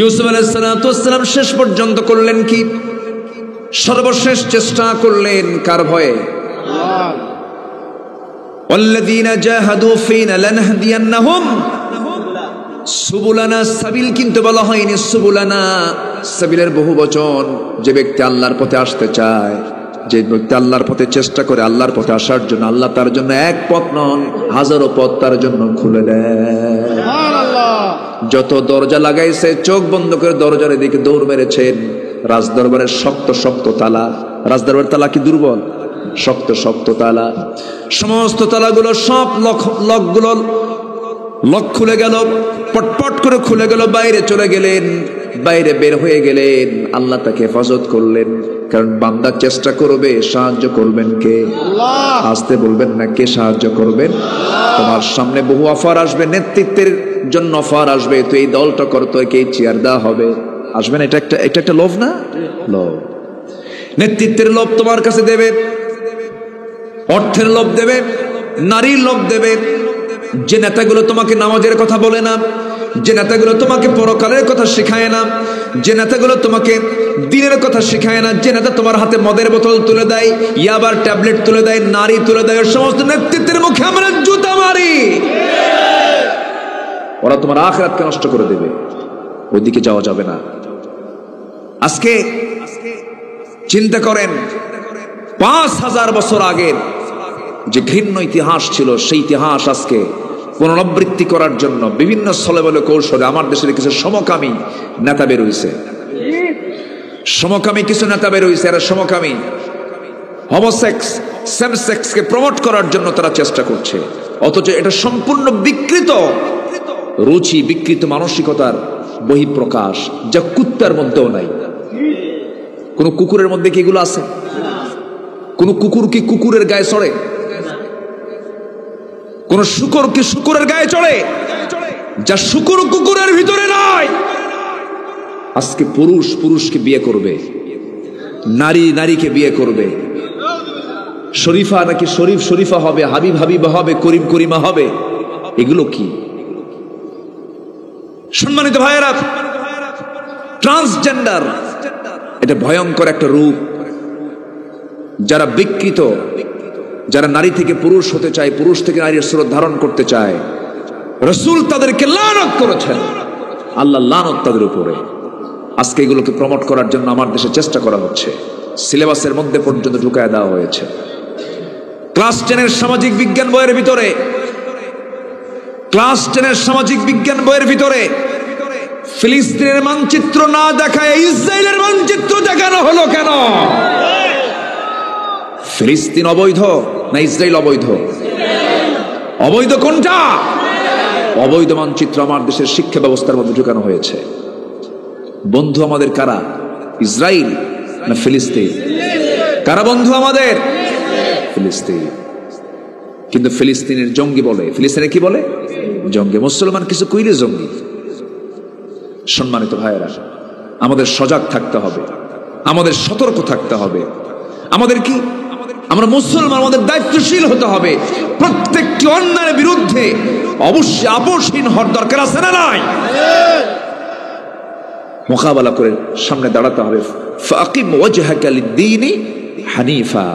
ইউসুফ আলাইহিস সালাম শেষ পর্যন্ত করলেন কি? সর্বশেষ চেষ্টা করলেন কার ভয়ে? ওয়াল্লাযীনা জাহাদু ফীনা লানহদিয়ান্নাহুম সুবুলানা। সাবিল কিন্তু বলা হয়নি সুবুলানা, সাবিলের বহুবচন। যে ব্যক্তি আল্লাহর পথে আসতে চায়, যে ব্যক্তি আল্লাহর পথে চেষ্টা করে আল্লাহর পথে আসার জন্য, আল্লাহ তার জন্য এক পথ নন হাজারো পথ তার জন্য খুলে দেয়। যত দরজা লাগাইছে চোখ বন্ধ করে দরজার দিকে দৌড় মেরেছেন। রাজদরবারের শক্ত শক্ত তালা, রাজদরবারের তালা কি দুর্বল? শক্ত শক্ত তালা। সমস্ত তালাগুলো সব লকগুলো লক খুলে গেল, পটপট করে খুলে গেল। বাইরে চলে গেলেন, বাইরে বের হয়ে গেলেন। আল্লাহ তাকে হেফাজত করলেন, কারণ বান্দা চেষ্টা করবে, সাহায্য করবেন কে? আসতে বলবেন না, কে সাহায্য করবেন? তোমার সামনে বহু অফার আসবে, নেতৃত্বের জন্য অফার আসবে। তো এই দলটা করতো, কে চেয়ার দেওয়া হবে, আসবে না? এটা একটা লোভ না? লোভ। নেতৃত্বের লোভ তোমার কাছে দেবে, অর্থের লোভ দেবে, নারীর লোভ দেবে। যে নেতাগুলো তোমাকে নামাজের কথা বলে না, যে নেতাগুলো তোমাকে পরকালের কথা শেখায় না, যে নেতাগুলো তোমাকে দিনের কথা শেখায় না, যে নেতা তোমার হাতে মদের বোতল তুলে দেয়, ইয়াবার ট্যাবলেট তুলে দেয়, নারী তুলে দেয়, সমস্ত নেতৃত্বের মুখে আমরা জুতা মারি। ওরা তোমার আখিরাতকে নষ্ট করে দেবে, ওইদিকে যাওয়া যাবে না। আজকে চিন্তা করেন, 5000 বছর আগের যে ঘৃণ্য ইতিহাস ছিল, সেই ইতিহাস আজকে পুনরাবৃত্তি করার জন্য বিভিন্ন ছলেবলে কৌশলে আমার দেশের কিছু সমকামী নেতা বের হইছে। সমকামী কিছু নেতা বের হইছে। এরা সমকামী, হোমোসেক্স, সেম সেক্সকে প্রমোট করার জন্য তারা চেষ্টা করছে। অথচ এটা সম্পূর্ণ বিকৃত রুচি, বিকৃত মানসিকতার বহিঃপ্রকাশ, যা কুত্তার মধ্যেও নাই। কোন কুকুরের মধ্যে কি এগুলো আছে? কোন কুকুর কি কুকুরের গায়ে চড়ে? কোন শুকর কি শুকুরের গায়ে চড়ে? যা শুকুর কুকুরের ভিতরে নাই। আজকে পুরুষ পুরুষকে বিয়ে করবে, নারী নারীকে বিয়ে করবে। শরীফা নাকি শরীফ শরীফা হবে, হাবিব হাবিবা হবে, করিম করিমা হবে। এগুলো কি? সম্মানিত ভাইয়েরা, ট্রান্সজেন্ডার এটা ভয়ঙ্কর একটা রূপ। যারা বিকৃত, যারা নারী থেকে পুরুষ হতে চায়, পুরুষ থেকে নারীর স্বরূপ ধারণ করতে চায়, রাসূল তাদেরকে লানত করেছেন। আল্লাহ লানত তাদের উপরে। আজকে এগুলোকে প্রমোট করার জন্য আমার দেশে চেষ্টা করা হচ্ছে। সিলেবাসের মধ্যে পর্যন্ত ঢুকায় দেওয়া হয়েছে। ক্লাস 10-এর সামাজিক বিজ্ঞান বইয়ের ভিতরে, ক্লাস 10-এর সামাজিক বিজ্ঞান বইয়ের ভিতরে ফিলিস্তিনের মানচিত্র না দেখায় ইসরায়েলের মানচিত্র দেখানো হলো কেন? ফিলিস্তিন অবৈধ না ইসরায়েল অবৈধ? অবৈধ কোনটা? অবৈধ মানচিত্র আমার দেশের শিক্ষা ব্যবস্থার মধ্যে ঢুকানো হয়েছে। বন্ধু আমাদের কারা? ইসরায়েল না ফিলিস্তিন? কারা বন্ধু আমাদের? ফিলিস্তিন। কিন্তু ফিলিস্তিনের জঙ্গি বলে। ফিলিস্তিনে কি বলে? জঙ্গি। মুসলমান কিছু কইলে জঙ্গি। সম্মানিত ভাইয়েরা, আমাদের সজাগ থাকতে হবে, আমাদের সতর্ক থাকতে হবে। আমাদের কি, আমরা মুসলমান, আমাদের দায়িত্বশীল হতে হবে। প্রত্যেকটি অন্যায়ের বিরুদ্ধে অবশ্যই আপোষহীন হওয়ার দরকার আছে না নাই? মোকাবেলা করে সামনে দাঁড়াতে হবে। ফাকিম ওয়াজহাকা লিদ্দীনি হানিফা।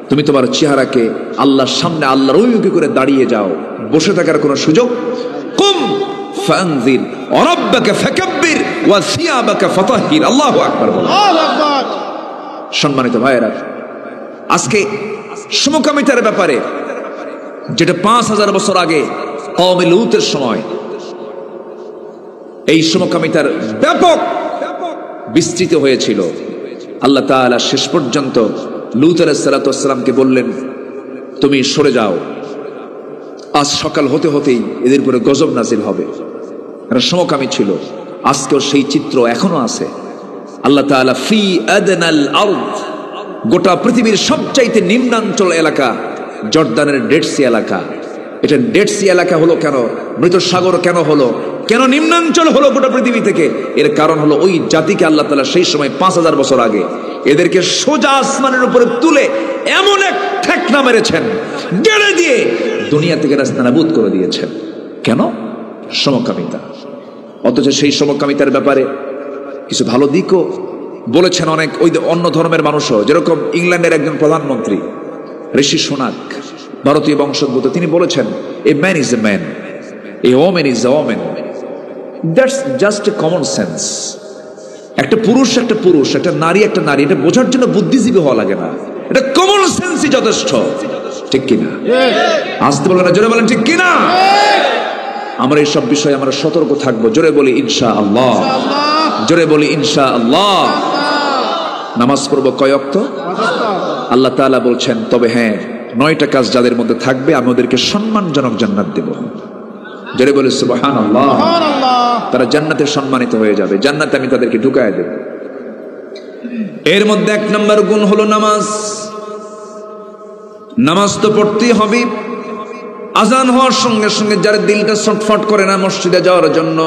তুমি তোমার চেহারাকে আল্লাহর সামনে আল্লাহর অভিমুখী করে দাঁড়িয়ে যাও। বসে থাকার কোনো সুযোগ। কুম ফানজির ওয়া রাব্বাকা ফাকাব্বির ওয়া সিয়াবাকা ফাতাহহির। আল্লাহু আকবার। আল্লাহু আকবার। সম্মানিত ভাইয়েরা, আজকে সমকামিতার ব্যাপারে, যেটা 5000 বছর আগে কওমে লূতের সময় এই সমকামিতার ব্যাপক বিস্তৃত হয়েছিল, আল্লাহ তাআলা শেষ পর্যন্ত লূত আলাইহিস সালাতু ওয়াস সালামকে বললেন, তুমি সরে যাও, আজ সকাল হতে হতেই এদের উপরে গজব নাজিল হবে। এরা সমকামী ছিল। আজকেও সেই চিত্র এখনো আছে। আল্লাহ তাআলা ফি আদনাল আরদ, গোটা পৃথিবীর সবচাইতে নিম্নাঞ্চল এলাকা জর্দানের ডেড সি এলাকা। এটা ডেড সি এলাকা হলো কেন? মৃত সাগর কেন হলো? কেন নিম্নাঞ্চল হলো গোটা পৃথিবী থেকে? এর কারণ হলো ওই জাতিকে আল্লাহ তাআলা সেই সময় 5000 বছর আগে এদেরকে সোজা আসমানের উপরে তুলে এমন এক ঠেকনা মেরেছেন, গেড়ে দিয়ে দুনিয়া থেকে নাস্তানাবুদ করে দিয়েছেন। কেন? সমকামিতা। অথচ সেই সমকামিতার ব্যাপারে কিছু ভালো দিকও বলেছেন অনেক ওই অন্য ধর্মের মানুষও। যেরকম ইংল্যান্ডের একজন প্রধানমন্ত্রী ঋষি সোনাক, ভারতীয় বংশোদ্ভূত, তিনি বলেছেন a man is a man, A women is a women, that's just a common sense. একটা পুরুষ একটা পুরুষ, একটা নারী একটা নারী, এটা বোঝার জন্য বুদ্ধিজীবী হওয়া লাগে না, এটা কমন সেন্সই যথেষ্ট। ঠিক কিনা? আসতে বলবেন না, জোরে বলেন ঠিক কিনা? আমরা এইসব বিষয়ে আমরা সতর্ক থাকবো। জোরে বলি ইনশাআল্লাহ, জোরে বলি ইনশাআল্লাহ। নামাজ পড়বো কয় ওয়াক্ত? আল্লাহ তাআলা বলছেন তবে হ্যাঁ 9টা কাজ যাদের মধ্যে থাকবে আমি ওদেরকে সম্মানজনক জান্নাত দেব। জোরে বলি সুবহানাল্লাহ। তারা জান্নাতে সম্মানিত হয়ে যাবে, জান্নাতে আমি তাদেরকে ঢুকায় দেব। এর মধ্যে 1 নম্বর গুণ হলো নামাজ। নামাজ তো পড়তেই হবে। আজান হওয়ার সঙ্গে সঙ্গে যার দিলটা ছটফট করে না মসজিদে যাওয়ার জন্য,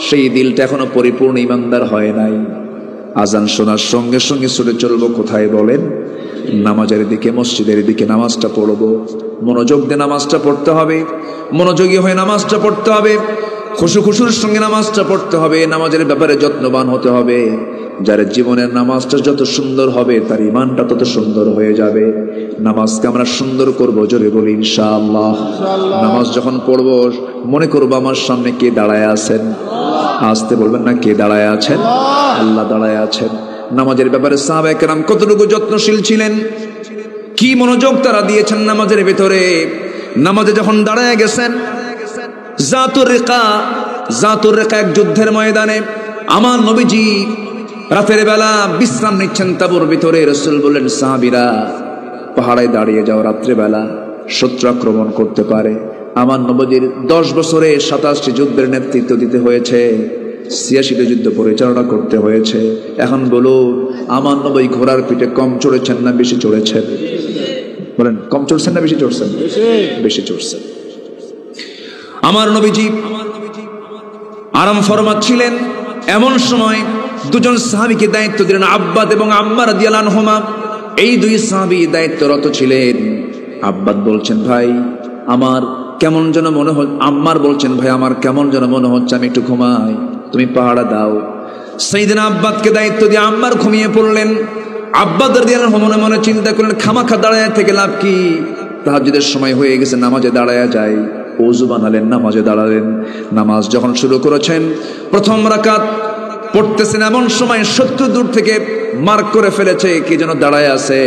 সেই দিলটা এখনো পরিপূর্ণ ইমানদার হয় নাই। আজান শোনার সঙ্গে সঙ্গে ছুটে চলবো কোথায় বলেন? নামাজের দিকে, মসজিদের দিকে। নামাজটা পড়বো, মনোযোগ দিয়ে নামাজটা পড়তে হবে, মনোযোগী হয়ে নামাজটা পড়তে হবে, খুশুর সঙ্গে নামাজটা পড়তে হবে, নামাজের ব্যাপারে যত্নবান হতে হবে। যার জীবনের নামাজটা যত সুন্দর হবে তার ইমানটা তত সুন্দর হয়ে যাবে। নামাজকে আমরা সুন্দর করব, জোরে বলি ইনশাআল্লাহ। নামাজ যখন পড়ব মনে করব আমার সামনে কে দাঁড়ায় আছেন। আসতে বলবেন না, কে দাঁড়ায় আছেন? আল্লাহ দাঁড়ায় আছেন। নামাজের ব্যাপারে সাহাবায়ে কেরাম কতটুকু যত্নশীল ছিলেন, কি মনোযোগ তারা দিয়েছেন নামাজের ভিতরে। নামাজে যখন দাঁড়ায় গেছেন, জাতুর রিকা এক যুদ্ধের ময়দানে আমার নবীজি রাতের বেলা বিশ্রাম নিচ্ছেন তাঁবুর ভিতরে। রাসূল বললেন সাহাবীরা পাহাড়ে দাঁড়িয়ে যাও, রাত্রে বেলা শত্রু আক্রমণ করতে পারে। আমার নবীজির 10 বছরে 27টি যুদ্ধের নেতৃত্ব দিতে হয়েছে, 86টি যুদ্ধ পরিচালনা করতে হয়েছে। এখন বলুন আমার নবী ঘোড়ার পিঠে কম চড়েছেন না বেশি চড়েছেন? বলেন, কম চড়ছেন না বেশি চড়ছেন? বেশি চড়ছেন। আমার নবীজি আরাম ফরমাচ্ছিলেন, এমন সময় দুজন সাহাবীকে দায়িত্ব দিলেন, আব্বাদ এবং আম্মার রাদিয়াল্লাহু আনহুমা। এই 2 সাহাবী দায়িত্বরত ছিলেন। আব্বাদ বলছেন ভাই আমার কেমন যেন মনে হচ্ছে, আম্মার বলছেন ভাই আমার কেমন যেন মনে হচ্ছে, আমি একটু ঘুমাই, তুমি পাহাড়া দাও। সাইয়েদনা আব্বাদকে দায়িত্ব দিয়ে আম্মার ঘুমিয়ে পড়লেন। আব্বাদ রাদিয়াল্লাহু আনহু মনে মনে চিন্তা করলেন খামাখা দাঁড়ায় থেকে লাভ কি, তাহাজ্জুদের সময় হয়ে গেছে, নামাজে দাঁড়ায়া যায়। ওযু বানালেন, নামাজে দাঁড়ালেন। নামাজ যখন শুরু করেছেন, প্রথম রাকাত পড়তেছেন, এমন সময় শত্রু দূর থেকে মার্ক করে ফেলেছে, কি যেন দাঁড়ায় আছে।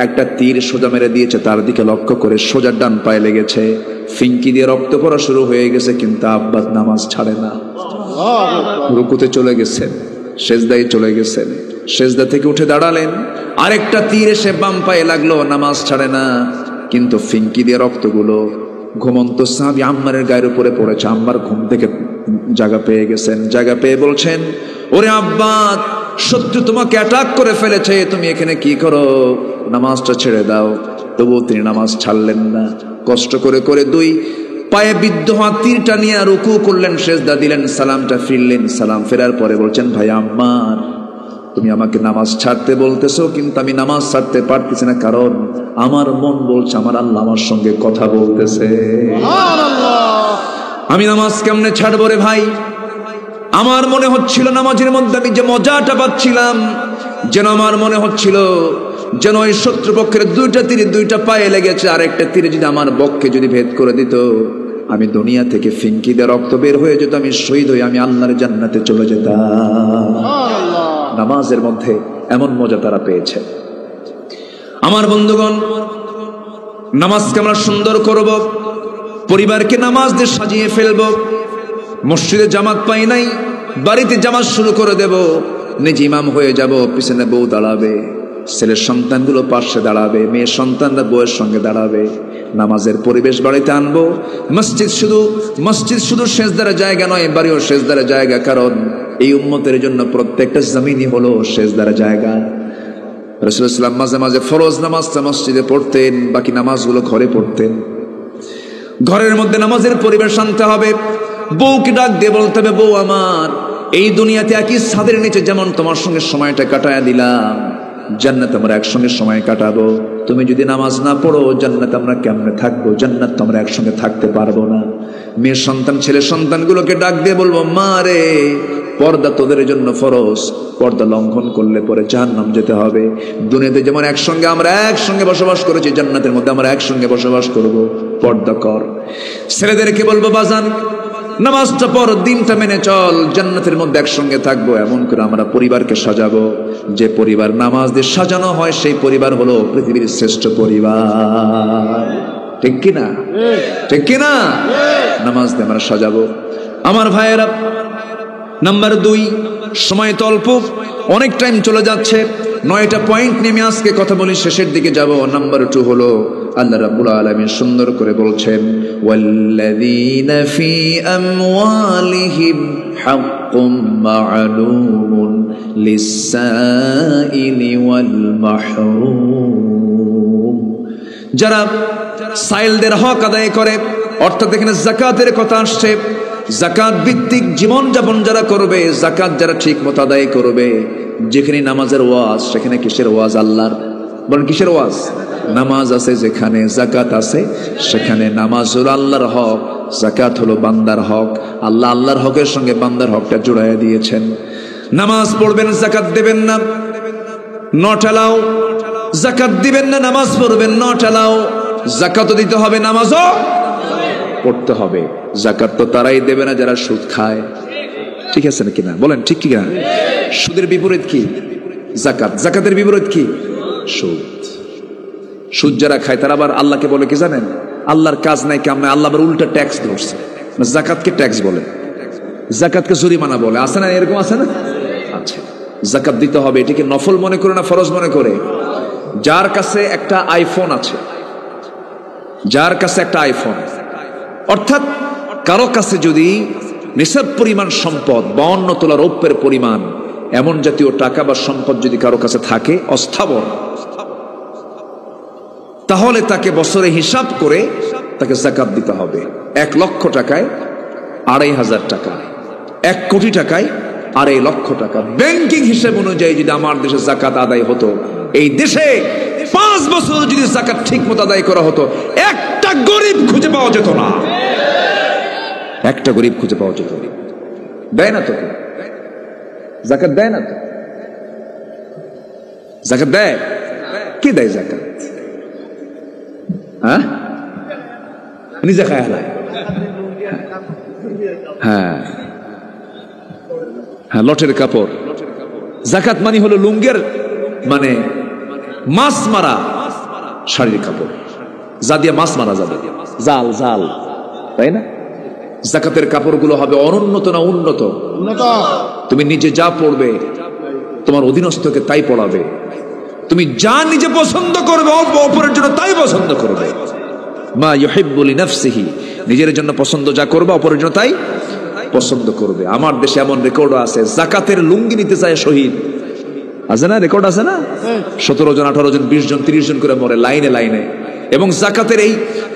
একটা তীর সোজা মেরে দিয়েছে, তার দিকে লক্ষ্য করে সোজা ডান পায়ে লেগেছে, ফিঙ্কি দিয়ে রক্ত পড়া শুরু হয়ে গেছে। কিন্তু আব্বাদ নামাজ ছাড়ে না। রুকুতে চলে গেছেন, সেজদায় চলে গেছেন, সেজদা থেকে উঠে দাঁড়ালেন, আরেকটা তীর এসে বাম পায়ে লাগলো, নামাজ ছাড়ে না। কিন্তু ফিঙ্কি দিয়ে রক্তগুলো ঘুমন্ত সাহাবী আম্মারের গায়ের উপরে পড়েছে। আম্মার ঘুম থেকে জায়গা পেয়ে গেছেন, জায়গা পেয়ে বলছেন ওরে আব্বাদ, শত্রু তোমাকে অ্যাটাক করে ফেলেছে, তুমি এখানে কি করো, নামাজটা ছেড়ে দাও। তবুও তিনি নামাজ ছাড়লেন না। কষ্ট করে করে 2 পায়ে বিদ্ধ হওয়া তীরটা নিয়ে রুকু করলেন, সেজদা দিলেন, সালামটা ফিরলেন। সালাম ফেরার পরে বলছেন ভাই আম্মার, তুমি আমাকে নামাজ ছাড়তে বলতেছো, কিন্তু আমি নামাজ ছাড়তে পারতেছি না, কারণ আমার মন বলছে আমার আল্লাহ আমার সঙ্গে কথা বলতেছে। আমি নামাজ কেমনে ছাড়বো রে ভাই? আমার মনে হচ্ছিল নামাজের মধ্যে আমি যে মজাটা পাচ্ছিলাম, যেন আমার মনে হচ্ছিল যেন ওই শত্রুপক্ষের 2টা তীরে 2টা পায়ে লেগেছে, আরেকটা তীরে যদি আমার বক্ষে যদি ভেদ করে দিত, আমি দুনিয়া থেকে ফিঙ্কি দিয়ে রক্ত বের হয়ে যেত, আমি শহীদ হয়ে আমি আল্লাহর জান্নাতে চলে যেতাম। নামাজের মধ্যে এমন মজা তারা পেয়েছে। আমার বন্ধুগণ, নামাজকে আমরা সুন্দর করব, পরিবারকে নামাজ দিয়ে সাজিয়ে ফেলব। মসজিদে জামাত পাই নাই, বাড়িতে জামাত শুরু করে দেব, নিজে ইমাম হয়ে যাব, পিছনে বউ দাঁড়াবে, ছেলের সন্তানগুলো পাশে দাঁড়াবে, মেয়ের সন্তানরা বউয়ের সঙ্গে দাঁড়াবে। নামাজের পরিবেশ বাড়িতে আনবো। মসজিদ শুধু সেজদার জায়গা নয়, বাড়িও সেজদার জায়গা, কারণ এই উম্মতের জন্য প্রত্যেকটা জমিনই হলো সেজদার জায়গা। রাসূলুল্লাহ সাল্লাল্লাহু আলাইহি ওয়াসাল্লাম মাঝে মাঝে ফরজ নামাজটা মসজিদে পড়তেন, বাকি নামাজগুলো ঘরে পড়তেন। ঘরের মধ্যে নামাজের পরিবেশ আনতে হবে। বউকে ডাক দিয়ে বলতে হবে, বউ আমার, এই দুনিয়াতে একই ছাদের নিচে যেমন তোমার সঙ্গে সময়টা কাটায়া দিলাম, জান্নাতে আমরা একসঙ্গে সময় কাটাবো। তুমি যদি নামাজ না পড়ো জান্নাতে আমরা কেমনে থাকবো? জান্নাত তো আমরা একসঙ্গে থাকতে পারবো না। মেয়ের সন্তান ছেলে সন্তানগুলোকে ডাক দিয়ে বলবো, মা রে, পর্দা তোদের জন্য ফরজ, পর্দা লঙ্ঘন করলে পরে জাহান্নাম যেতে হবে। দুনিয়াতে যেমন একসঙ্গে আমরা একসঙ্গে বসবাস করেছি, জান্নাতের মধ্যে আমরা একসঙ্গে বসবাস করব। পর্দা কর। ছেলেদেরকে বলবো, বাজান নামাজটা পর, দিনটা মেনে চল, জান্নাতের মধ্যে একসঙ্গে থাকবো। এমন করে আমরা পরিবারকে সাজাবো, যে পরিবার নামাজ দিয়ে সাজানো হয় সেই পরিবার হলো পৃথিবীর শ্রেষ্ঠ পরিবার। ঠিক কিনা? ঠিক কিনা? নামাজ দিয়ে আমরা সাজাবো। আমার ভাইয়েরা, নাম্বার 2, সময় তো অল্প, অনেক টাইম চলে যাচ্ছে। 9টা পয়েন্ট নিয়ে আমি আজকে কথা বলি, শেষের দিকে যাব। নাম্বার 2 হলো আল্লাহ রাব্বুল আলামিন সুন্দর করে বলছেন, ওয়াল্লাযীনা ফি আমওয়ালিহিম হাক্কুম মা'লুমুন লিস-সাইলি ওয়াল মাহরুম। যারা সাইলদের হক আদায় করে, অর্থাৎ এখানে যাকাতের কথা আসছে। যাকাত ভিত্তিক জীবন যাপন যারা করবে, যাকাত যারা ঠিক মতো আদায় করবে, যেখানে নামাজের ওয়াজ সেখানে কিসের ওয়াজ? আল্লাহর। বলেন কিসের ওয়াজ? নামাজ আছে যেখানে, যাকাত আছে সেখানে। নামাজ হলো আল্লাহর হক, যাকাত হলো বান্দার হক। আল্লাহ আল্লাহর হকের সঙ্গে বান্দার হকটা জোড়াইয়া দিয়েছেন। নামাজ পড়বেন, যাকাত দেবেন না, নট অ্যালাউ। যাকাত দিবেন না, নামাজ পড়বেন, নট অ্যালাউ। যাকাতও দিতে হবে, নামাজও পড়তে হবে। যাকাত তো তারাই দেবে না যারা সুদ খায়। ঠিক আছে নাকি না? বলেন ঠিক কি না? সুদের বিপরীত কি? যাকাত। যাকাতের বিপরীত কি? সুদ। সুদ যারা খায় তারা আবার আল্লাহকে বলে কি জানেন? আল্লাহর কাজ নাই কাম নাই, আল্লাহ আবার উল্টা ট্যাক্স ধরছে। যাকাতকে ট্যাক্স বলে, যাকাতকে জরিমানা বলে। আছে না? এরকম আছে না? আচ্ছা, যাকাত দিতে হবে। এটিকে নফল মনে করে না ফরজ মনে করে? যার কাছে একটা আইফোন আছে, যার কাছে একটা আইফোন, অর্থাৎ কারো কাছে যদি নিসাব পরিমাণ সম্পদ, 52 তোলা রৌপ্যের পরিমাণ, এমন জাতীয় টাকা বা সম্পদ যদি কারো কাছে থাকে অস্থাবর, তাহলে তাকে বছরে হিসাব করে তাকে যাকাত দিতে হবে। 1 লক্ষ টাকায় 2,500 টাকা, 1 কোটি টাকায় 2.5 লক্ষ টাকা। ব্যাংকিং হিসাব অনুযায়ী যদি আমার দেশে যাকাত আদায় হতো, এই দেশে 5 বছর যদি যাকাত ঠিক মতো আদায় করা হতো, একটা গরিব খুঁজে পাওয়া যেত না। একটা গরিব খুঁজে পাওয়া যেত না। দেয় না তো? যাকাত দেয় না তো? যাকাত দেয়? কে দেয় যাকাত? হ্যাঁ, নিজে খায় হালায়। হ্যাঁ হ্যাঁ, লটের কাপড়। যাকাত মানে হলো লুঙ্গের, মানে মাছ মারা শাড়ির কাপড়, যা দিয়ে মাছ মারা যাবে, জাল জাল, তাই না? যাকাতের কাপড়গুলো হবে অনুন্নত না উন্নত? তুমি নিজে যা পড়বে তোমার অধীনস্থকে তাই পড়াবে। তুমি যা নিজে পছন্দ করবে অপরের জন্য তাই পছন্দ করবে। মা ইউহিব্বু লিনাফসিহি, নিজের জন্য পছন্দ যা করবে অপরের জন্য তাই পছন্দ করবে। আমার দেশে এমন রেকর্ড আছে, যাকাতের লুঙ্গি নিতে চায় শহীদ, আছে না? রেকর্ড আছে না? 17 জন 18 জন 20 জন 30 জন করে মরে লাইনে লাইনে। এবং যাকাতের এই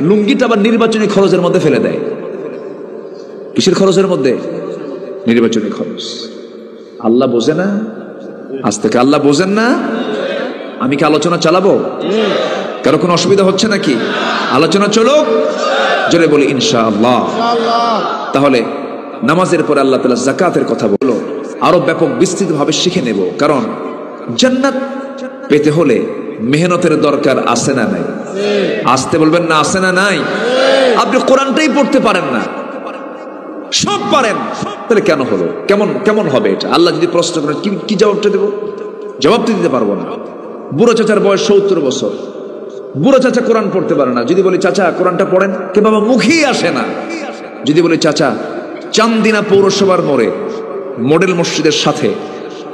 লুঙ্গিটা আবার নির্বাচনী খরচের মধ্যে ফেলে দেয়। কিসের খরচের মধ্যে? নির্বাচনী খরচ। আল্লাহ বোঝে না? আজ থেকে আল্লাহ বোঝেন না? আমি কি আলোচনা চালাবো? কারো কোনো অসুবিধা হচ্ছে নাকি? আলোচনা চলুক, জোরে বলি ইনশাআল্লাহ। তাহলে নামাজের পরে আল্লাহ তাআলা যাকাতের কথা বলল, আরো ব্যাপক বিস্তৃত ভাবে শিখে নেব। কারণ জান্নাত পেতে হলে মেহনতের দরকার আছে না নাই? আসতে বলবেন না, আছে না নাই? আপনি কোরআনটাই পড়তে পারেন না, সব পারেন, তাহলে কেন হলো? কেমন কেমন হবে এটা? আল্লাহ যদি প্রশ্ন করেন কি জবাবটা দেব? জবাব তো দিতে পারবো না। বুড়ো চাচার বয়স 70 বছর, বুড়ো চাচা কোরআন পড়তে পারে না। যদি বলি চাচা কোরআনটা পড়েন, কে বাবা মুখেই আসে না। যদি বলি চাচা চান্দিনা পৌরসভার মোড়ে মডেল মসজিদের সাথে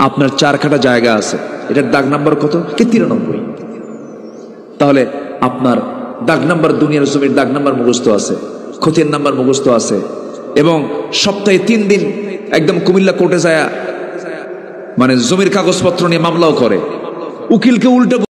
আপনার 4 কাঠা জায়গা আছে, এটার দাগ নাম্বার কত? কে 93। তাহলে আপনার দাগ নাম্বার, দুনিয়ার জমির দাগ নাম্বার মুখস্থ আছে, খতিয়ান নাম্বার মুখস্থ আছে, এবং সপ্তাহে 3 দিন একদম কুমিল্লা কোর্টে যায় মানে জমির কাগজপত্র নিয়ে মামলাও করে, উকিলকে উল্টো